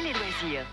et loisirs.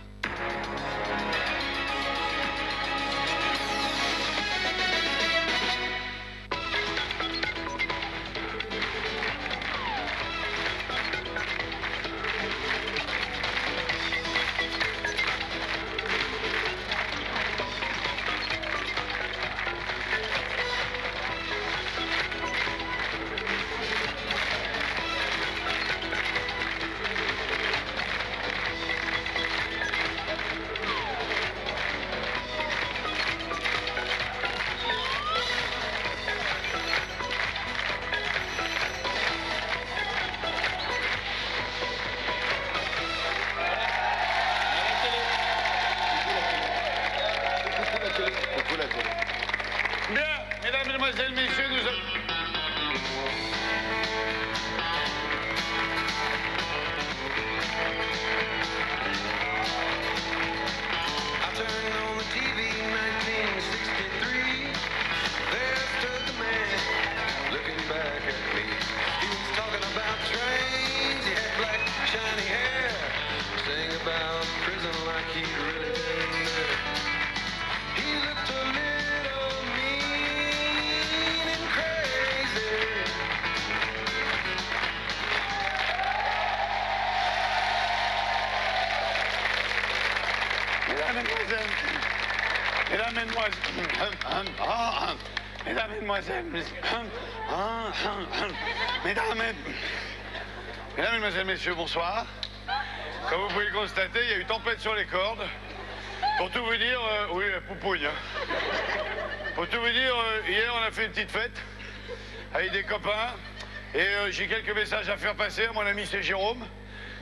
Bien, mesdames, mesdemoiselles, messieurs, nous allons... Mesdames, mesdemoiselles, messieurs, bonsoir. Comme vous pouvez le constater, il y a eu tempête sur les cordes. Pour tout vous dire, oui, poupouille. Pour tout vous dire, hier, on a fait une petite fête avec des copains. Et j'ai quelques messages à faire passer. Mon ami, c'est Jérôme,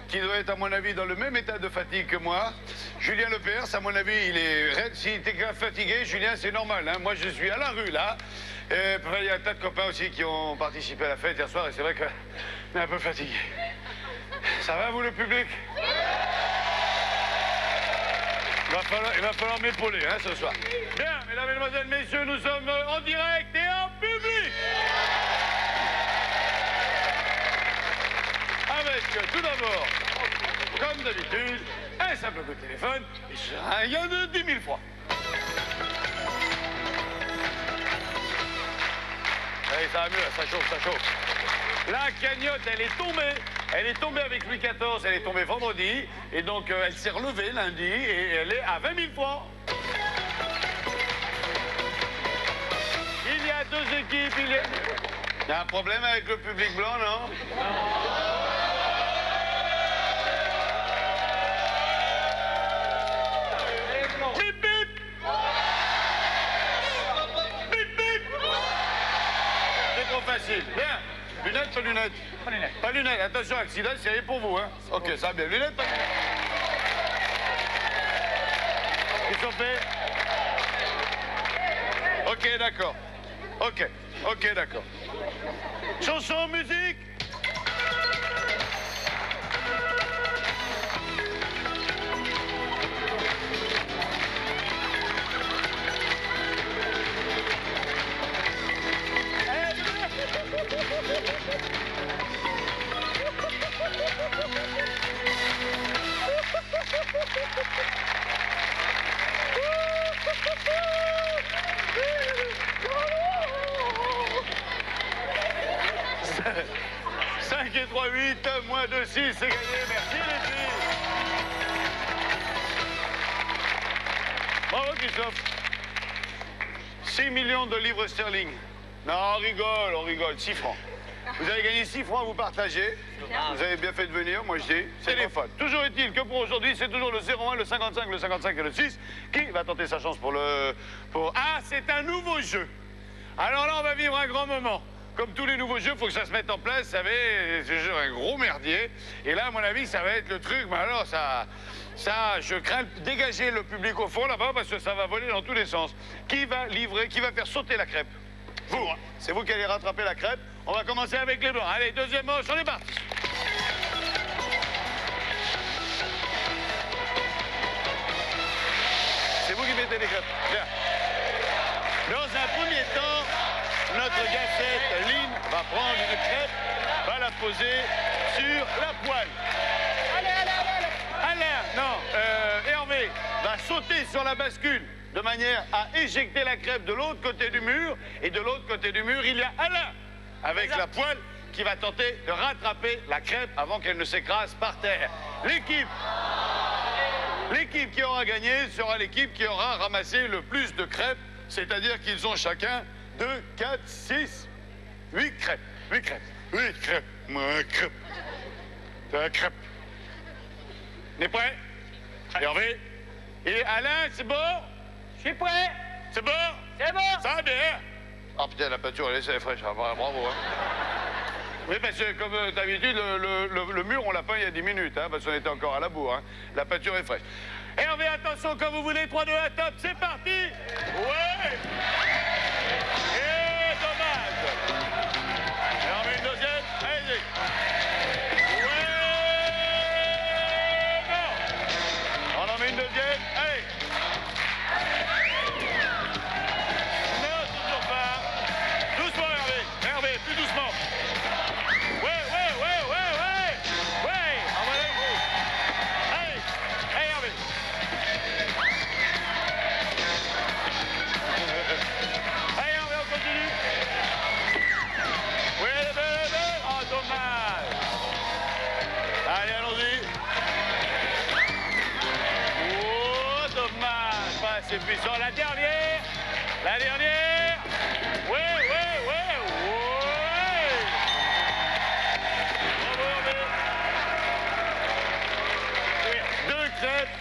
qui doit être, à mon avis, dans le même état de fatigue que moi. Julien Lepers, à mon avis, il est raide. S'il était fatigué, Julien, c'est normal. Hein. Moi, je suis à la rue, là. Il y a un tas de copains aussi qui ont participé à la fête hier soir, et c'est vrai qu'on est un peu fatigué. Ça va, vous, le public? Il va falloir m'épauler, hein, ce soir. Bien, mesdames, mesdemoiselles, messieurs, nous sommes en direct et en public. Avec, tout d'abord, comme d'habitude, un simple coup de téléphone, et un gain de 10 000 fois. Allez, ça va mieux, ça chauffe, ça chauffe. La cagnotte, elle est tombée. Elle est tombée avec Louis XIV, elle est tombée vendredi. Et donc, elle s'est relevée lundi et elle est à 20 000 francs. Il y a deux équipes, il y a un problème avec le public blanc, non? Bip, bip! Bip, bip! C'est trop facile. Bien. Lunettes, pas lunettes? Pas lunettes. Pas lunettes. Attention, accident, c'est rien pour vous, hein? Ok, ça va bien. Lunettes, pas lunettes. Ils sont faits? Ok, d'accord. Ok, d'accord. Chanson, musique? Cinq et 3, 8, moins 2, 6, c'est gagné. Merci les filles. Bravo Christophe. 6 millions de livres sterling. Non, on rigole, 6 francs. Vous avez gagné 6 francs, vous partagez. Vous avez bien fait de venir, moi je dis. Téléphone. Toujours est-il que pour aujourd'hui, c'est toujours le 01, le 55 et le 6 qui va tenter sa chance pour le... Ah, c'est un nouveau jeu. Alors là, on va vivre un grand moment. Comme tous les nouveaux jeux, il faut que ça se mette en place. Vous savez, c'est un gros merdier. Et là, à mon avis, ça va être le truc. Mais alors, je crains de dégager le public au fond là-bas parce que ça va voler dans tous les sens. Qui va livrer, qui va faire sauter la crêpe? Vous, hein. C'est vous qui allez rattraper la crêpe. On va commencer avec les blancs. Allez, deuxième manche, on est parti. C'est vous qui mettez les crêpes. Bien. Dans un premier temps, notre gâchette, Lynn, va prendre une crêpe, va la poser sur la poêle. Allez. Hervé va sauter sur la bascule de manière à éjecter la crêpe de l'autre côté du mur. Et de l'autre côté du mur, il y a Alain, avec la poêle, qui va tenter de rattraper la crêpe avant qu'elle ne s'écrase par terre. L'équipe qui aura gagné sera l'équipe qui aura ramassé le plus de crêpes, c'est-à-dire qu'ils ont chacun 2, 4, 6, 8 crêpes. 8 crêpes. 8 crêpes. Moi, crêpe. T'as crêpe. On est prêt? Hervé? Et Alain, c'est bon? Je suis prêt. C'est bon? C'est bon. Ça va bien? Ah putain, la peinture, elle est fraîche. Ah, bravo, hein. Oui, parce que comme d'habitude, le mur, on l'a peint il y a 10 minutes, hein, parce qu'on était encore à la bourre. Hein. La peinture est fraîche. Hervé, attention, quand vous voulez, 3, 2, 1, top, c'est parti! Ouais! Et dommage! Et on met une deuxième, allez-y! Ouais! Non! On en met une deuxième, allez! Non, toujours pas! Doucement, Hervé! Hervé, plus doucement! C'est puissant. La dernière. Ouais. Bravo, Hervé.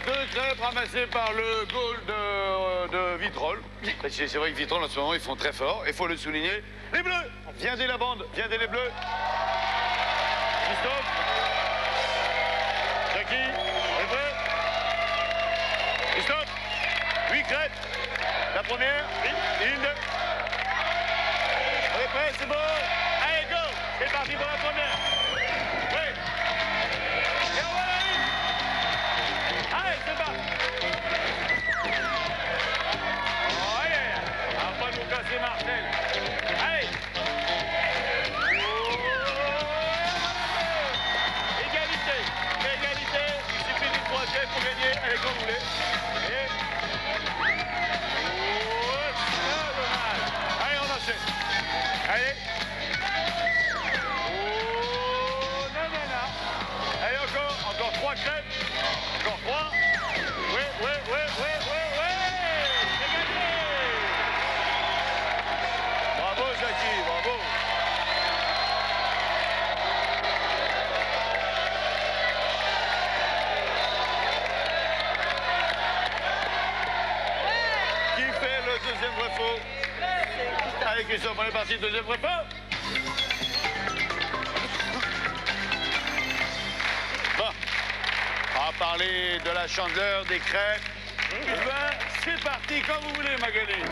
Deux crêpes ramassées par le goal de Vitrolles. C'est vrai que Vitrolles, en ce moment, ils font très fort. Il faut le souligner. Les Bleus. Viendez la bande. Viendez les Bleus. Christophe. Jackie. Les Bleus. Christophe. 8 crêpes. La première, une. On est prêts, c'est bon. Allez, go. C'est parti pour la première. Oui. Et on va la ligne. Allez, c'est parti. Oh, allez. On va pas nous casser Marcel. Allez. Oh. Égalité. Il suffit d'une troisième pour gagner. Allez, quand vous voulez. Et... Allez. Oh, non. Allez, encore 3 crêpes. Encore 3. Oui. C'est gagné. Bravo, Jackie, bravo. Qui fait le deuxième vrai faux? Allez, Christophe, on est parti, deuxième vrai faux. Bon, on va parler de la chandeleur, des crêpes. Ben, c'est parti, quand vous voulez, Magali.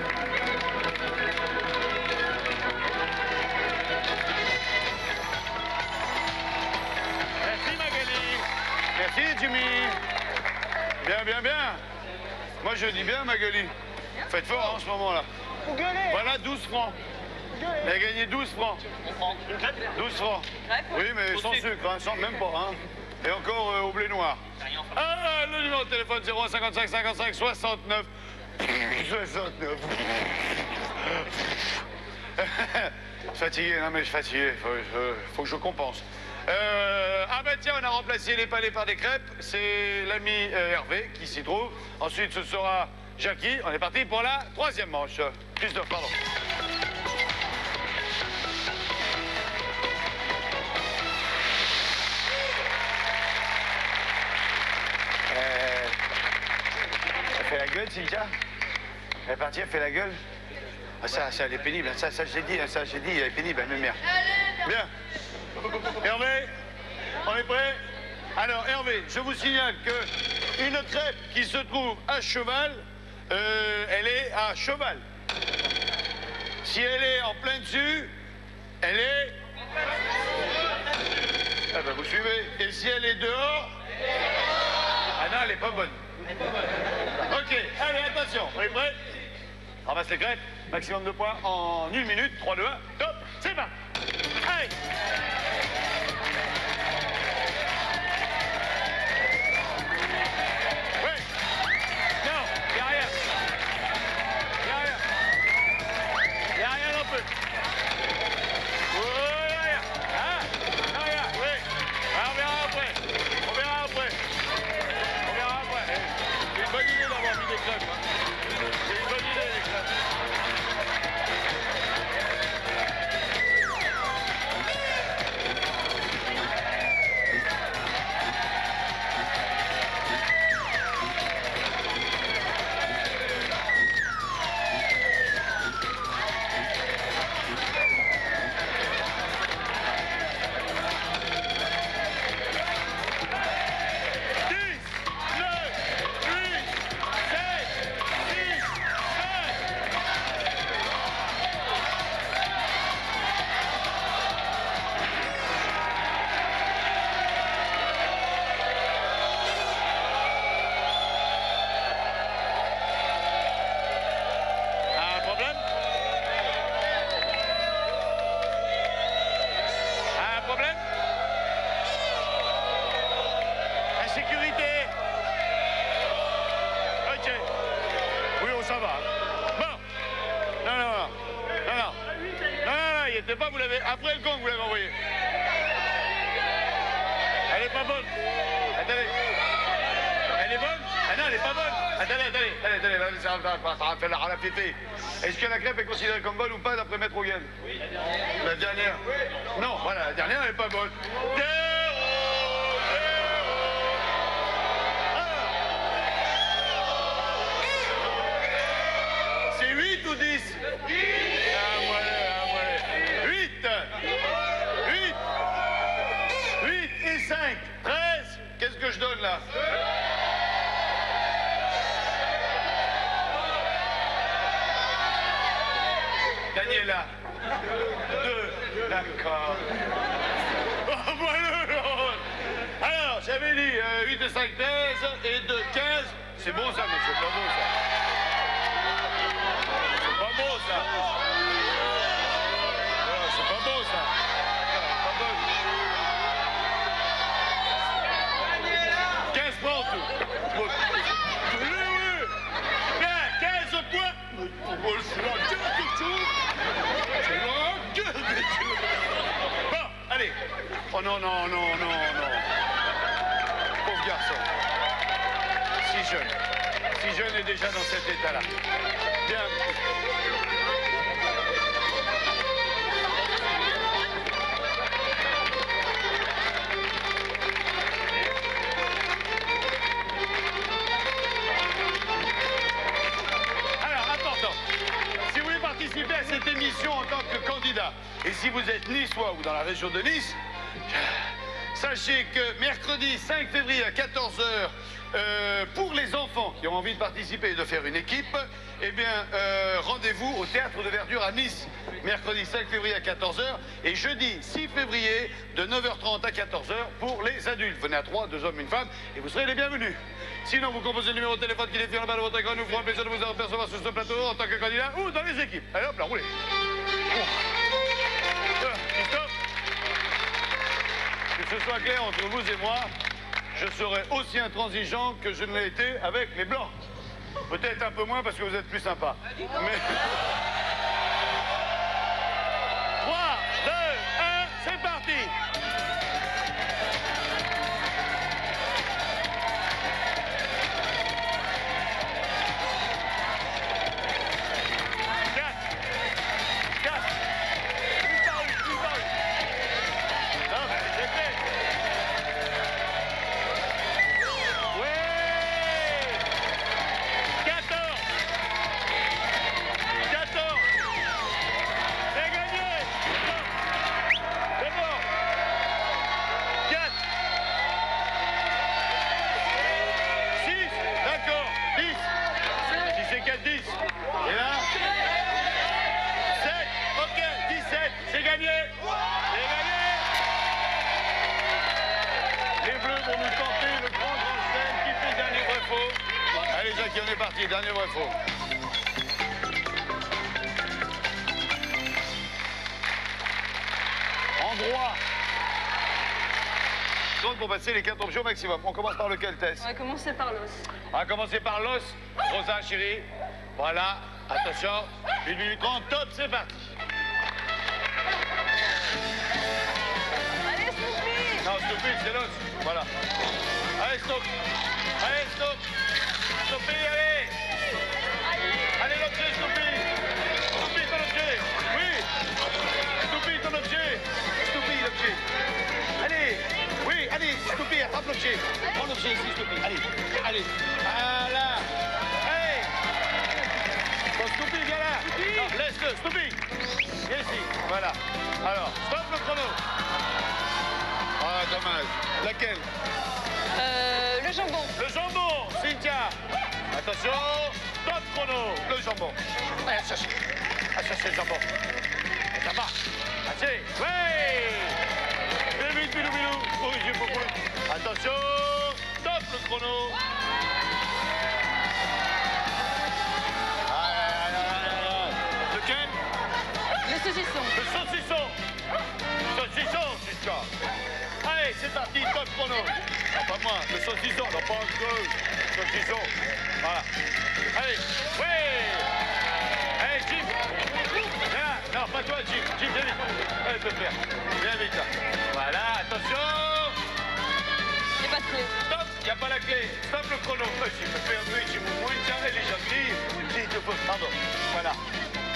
Merci, Magali. Merci, Jimmy. Bien. Moi, je dis bien, Magali. Faites fort en ce moment-là. Voilà 12 francs. Elle a gagné 12 francs. 12 francs. Oui, mais sans sucre, hein, sans même pas. Hein. Et encore au blé noir. Ah, le numéro de téléphone 01 55 55 69 69. Fatigué, non mais je suis fatigué. Faut que je compense. Ah ben tiens, on a remplacé les palais par des crêpes. C'est l'ami Hervé qui s'y trouve. Ensuite, ce sera Jackie. On est parti pour la troisième manche. Christophe, pardon. Elle fait la gueule, Cynthia? Elle est partie, elle fait la gueule? Ah, ça, elle est pénible. Ça, j'ai dit, elle est pénible, elle me merde. Bien. Hervé, on est prêt? Alors, Hervé, je vous signale qu'une crêpe qui se trouve à cheval, elle est à cheval. Si elle est en plein dessus, elle est... Ah ben, vous suivez. Et si elle est dehors... Ah non, elle est pas bonne. Ok, allez, attention, on est prêts? Ramasse les crêpes, maximum de points en 1 minute, 3, 2, 1, top, c'est parti. Allez. ça va. Bon. Non, il était pas, vous l'avez... Après le gong, vous l'avez envoyé. Elle est pas bonne. Attendez. Elle est bonne? Ah non, elle est pas bonne. Attendez, ça va faire la fêter. Est-ce que la crêpe est considérée comme bonne ou pas d'après Maître Hogan? Oui. La dernière? Non, voilà, la dernière, elle est pas bonne. C'est 8 ou 10? 8 et 5, 13. Qu'est-ce que je donne là? Daniela. 2. D'accord. Oh, alors, j'avais dit 8 et 5, 13 et 2, 15. C'est bon ça, mais c'est pas bon ça. C'est pas bon ça. C'est pas bon ça. Pas bon. 15 points en tout. Bien, 15 points. Bon, allez. Oh non. Pauvre garçon. Si jeune est déjà dans cet état-là. Bien. Participer à cette émission en tant que candidat. Et si vous êtes niçois ou dans la région de Nice, sachez que mercredi 5 février à 14h, pour les enfants qui ont envie de participer et de faire une équipe, eh bien, rendez-vous au Théâtre de Verdure à Nice, mercredi 5 février à 14h, et jeudi 6 février de 9h30 à 14h pour les adultes. Venez à 3, 2 hommes, une femme, et vous serez les bienvenus. Sinon, vous composez le numéro de téléphone qui défile en bas de votre écran. Nous ferons un plaisir de vous apercevoir sur ce plateau en tant que candidat ou dans les équipes. Allez hop là, roulez. Christophe, que ce soit clair entre vous et moi, je serai aussi intransigeant que je ne l'ai été avec les Blancs. Peut-être un peu moins parce que vous êtes plus sympa. Mais... 3, 2, 1, c'est parti. On est parti, dernier vrai faux. En droit. Donc pour passer les 4 options maximum. On commence par lequel, Tess? On va commencer par l'os. On va commencer par l'os. Rosa, chérie. Voilà, attention. 1 minute 30, top, c'est parti. Allez, Snoopy! Non, Snoopy, c'est l'os. Voilà. Allez, stop. Allez, stop. Snoopy, allez. Allez, l'objet, Snoopy. Snoopy, ton objet. Oui. Snoopy, ton objet. Snoopy, l'objet. Allez. Oui, allez, Snoopy, attrape l'objet. Prends l'objet ici, Snoopy. Allez, allez. Voilà. Allez. Bon, Snoopy, viens là. Non, laisse-le, Snoopy. Viens ici. Voilà. Alors, stop le chrono. Ah, dommage. Laquelle? Le jambon. Le jambon, Cynthia. Attention, top chrono. Le jambon. Allez, chercher le jambon. Et ça va. Assez. Ouais. Vite, bilou. Oui, j'ai beaucoup. Attention, top le chrono. Lequel? Le saucisson. Le saucisson. Saucisson, Cynthia. Allez, c'est parti, top chrono. Non, pas moi, le saucisson, non, pas un peu. Saucisson. Voilà. Allez, oui. pas la clé. Stop le chrono. J'ai perdu, j'ai mon moins et les gens pardon. Voilà.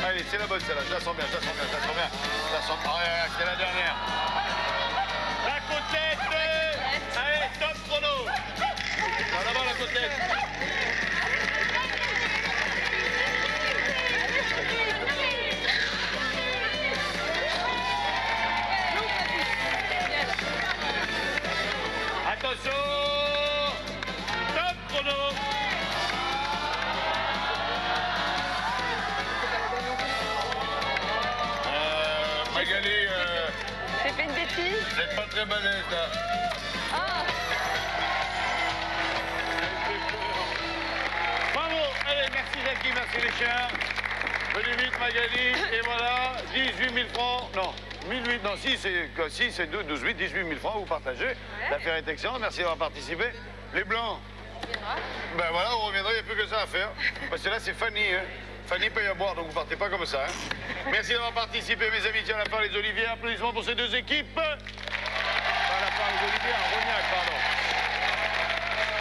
Allez, c'est la bonne celle-là. Je la sens bien, je la sens bien, je la sens bien. Je la sens... Ah, ouais, c'est la dernière. La côtelette. Allez, stop chrono. En avant la côtelette. Attention. Stop chrono. Magali, J'ai fait une bêtise. vous n'êtes pas très balèze là. Ah. Bravo. Allez, merci Jackie, merci les chiens. Venez vite Magali, et voilà, 18 000 francs. Non, 1008, non, si c'est 12 8, 18 000 francs, vous partagez. L'affaire est excellente, merci d'avoir participé. Les blancs. Ben voilà, on reviendra, il n'y a plus que ça à faire. Parce que là, c'est Fanny, hein. Fanny paye à boire, donc vous partez pas comme ça, hein. Merci d'avoir participé, mes amis. Tiens, à la fin, les Oliviers. Applaudissements pour ces deux équipes. À la fin, les Oliviers, à Rognac, pardon.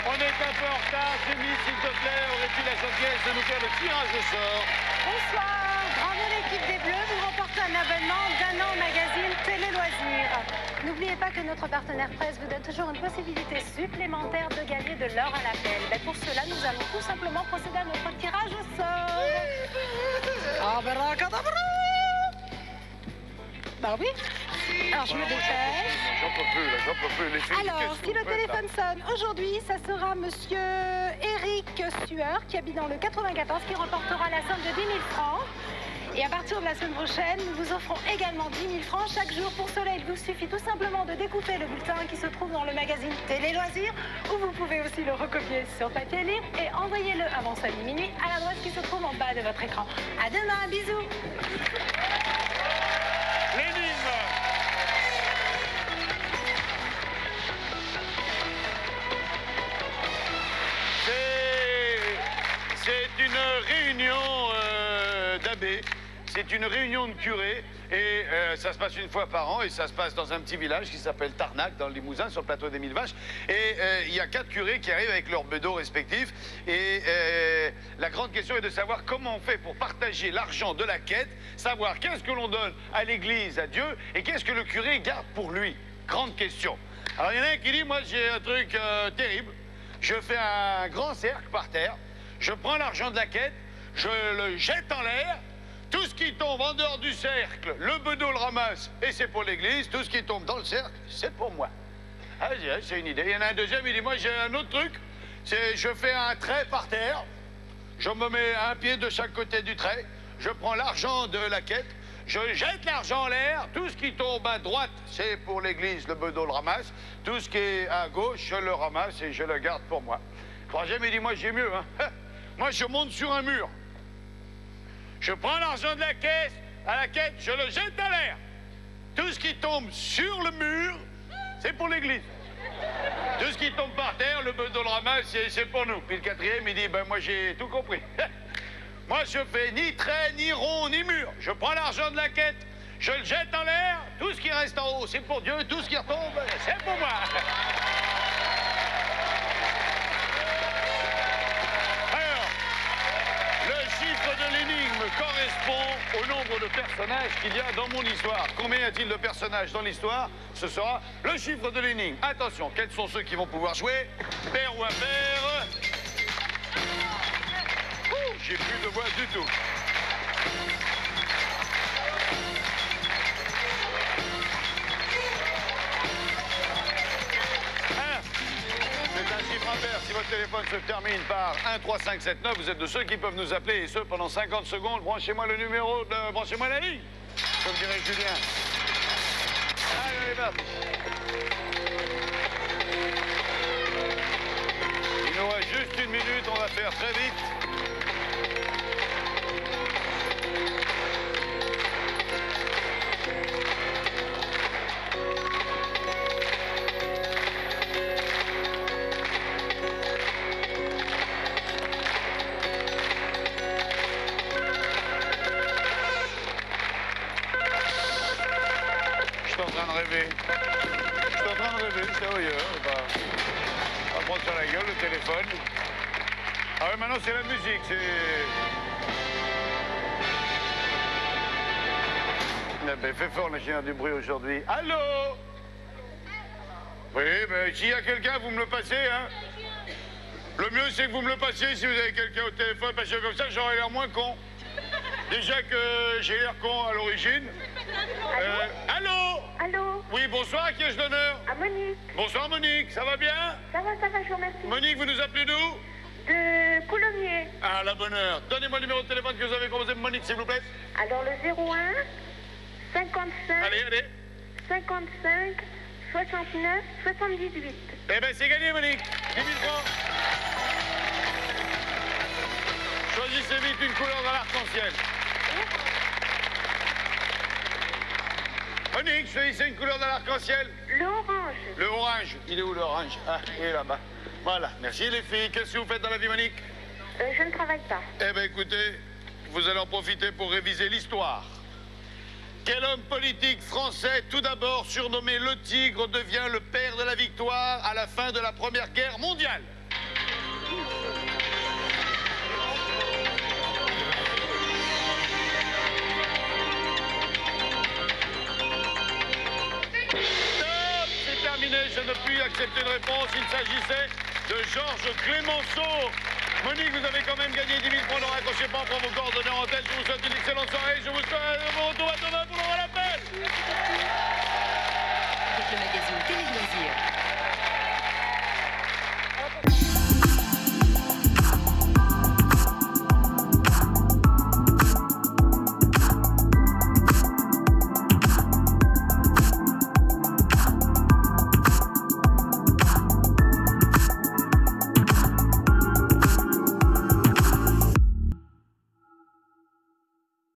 On est un peu en retard. Jimmy, s'il te plaît, aurais-tu la gentillesse de nous faire le tirage au sort? Bonsoir, bravo l'équipe des Bleus, vous remportez un abonnement d'un an au magazine Télé Loisirs. N'oubliez pas que notre partenaire presse vous donne toujours une possibilité supplémentaire de gagner de l'or à l'appel. Ben pour cela, nous allons tout simplement procéder à notre tirage au sort. Abracadabra. Bah oui. Alors je me dépêche. J'en peux plus, là, j'en peux plus. Les filles, Alors, qu'est-ce que si le vous faites, là? téléphone sonne aujourd'hui, ça sera monsieur Eric Sueur, qui habite dans le 94, qui remportera la somme de 10 000 francs. Et à partir de la semaine prochaine, nous vous offrons également 10 000 francs chaque jour. Pour cela, il vous suffit tout simplement de découper le bulletin qui se trouve dans le magazine Télé Loisirs, ou vous pouvez aussi le recopier sur papier libre et envoyez-le avant samedi minuit à l'adresse qui se trouve en bas de votre écran. À demain, bisous. L'énigme. C'est une réunion d'abbés, c'est une réunion de curés, et ça se passe une fois par an, et ça se passe dans un petit village qui s'appelle Tarnac, dans le Limousin, sur le plateau des Mille Vaches. Et il y a 4 curés qui arrivent avec leurs bedeaux respectifs, et la grande question est de savoir comment on fait pour partager l'argent de la quête, savoir qu'est-ce que l'on donne à l'église, à Dieu, et qu'est-ce que le curé garde pour lui. Grande question. Alors il y en a un qui dit, moi j'ai un truc terrible, je fais un grand cercle par terre, je prends l'argent de la quête, je le jette en l'air, tout ce qui tombe en dehors du cercle, le bedeau le ramasse et c'est pour l'église, tout ce qui tombe dans le cercle, c'est pour moi. Ah, c'est une idée. Il y en a un deuxième, il dit, moi j'ai un autre truc, c'est je fais un trait par terre, je me mets un pied de chaque côté du trait, je prends l'argent de la quête, je jette l'argent en l'air, tout ce qui tombe à droite, c'est pour l'église, le bedeau le ramasse, tout ce qui est à gauche, je le ramasse et je le garde pour moi. Troisième, il dit, moi j'ai mieux, hein. Moi, je monte sur un mur. Je prends l'argent de la caisse, à la quête, je le jette à l'air. Tout ce qui tombe sur le mur, c'est pour l'église. Tout ce qui tombe par terre, le bedeau le ramasse, c'est pour nous. Puis le quatrième, il dit, ben moi, j'ai tout compris. Moi, je fais ni trait, ni rond, ni mur. Je prends l'argent de la quête, je le jette en l'air. Tout ce qui reste en haut, c'est pour Dieu. Tout ce qui retombe, c'est pour moi. Le chiffre de l'énigme correspond au nombre de personnages qu'il y a dans mon histoire. Combien y a-t-il de personnages dans l'histoire? Ce sera le chiffre de l'énigme. Attention, quels sont ceux qui vont pouvoir jouer? Pair ou impair? J'ai plus de voix du tout. C'est un chiffre impair. Si votre téléphone se termine par 13579, vous êtes de ceux qui peuvent nous appeler, et ce pendant 50 secondes. Branchez-moi le numéro, branchez-moi la ligne, comme dirait Julien. Allez, on est parti. Il nous reste juste 1 minute, on va faire très vite. Je suis en train de rêver, sérieux. prendre sur la gueule le téléphone. Ah ouais, maintenant c'est la musique, c'est... Ah ben, fais fort, j'ai du bruit aujourd'hui. Allô? Oui, mais s'il y a quelqu'un, vous me le passez, hein? Le mieux, c'est que vous me le passiez si vous avez quelqu'un au téléphone, parce que comme ça, j'aurais l'air moins con. Déjà que j'ai l'air con à l'origine. Allô? Allô? Oui, bonsoir, à qui ai-je l'honneur? À Monique. Bonsoir, Monique, ça va bien? Ça va, je vous remercie. Monique, vous nous appelez d'où? De Coulommiers. Ah, la bonne heure. Donnez-moi le numéro de téléphone que vous avez composé, Monique, s'il vous plaît. Alors, le 01 55 Allez. 55 69 78. Eh ben, c'est gagné, Monique. 10 000 francs. Choisissez vite une couleur dans l'arc-en-ciel. Monique, choisissez une couleur dans l'arc-en-ciel. L'orange. Le orange. Il est où, l'orange? Ah, il est là-bas. Voilà. Merci, les filles. Qu'est-ce que vous faites dans la vie, Monique? Je ne travaille pas. Eh bien, écoutez, vous allez en profiter pour réviser l'histoire. Quel homme politique français, tout d'abord surnommé le Tigre, devient le père de la victoire à la fin de la Première Guerre mondiale? Stop, c'est terminé, je ne puis accepter une réponse. Il s'agissait de Georges Clémenceau. Monique, vous avez quand même gagné 10 000 francs. Ne raccrochez pas, pour vos coordonnées en tête. Je vous souhaite une excellente soirée. Je vous souhaite mon retour à demain pour le l'appel. Avec le magazine Télé Loisirs.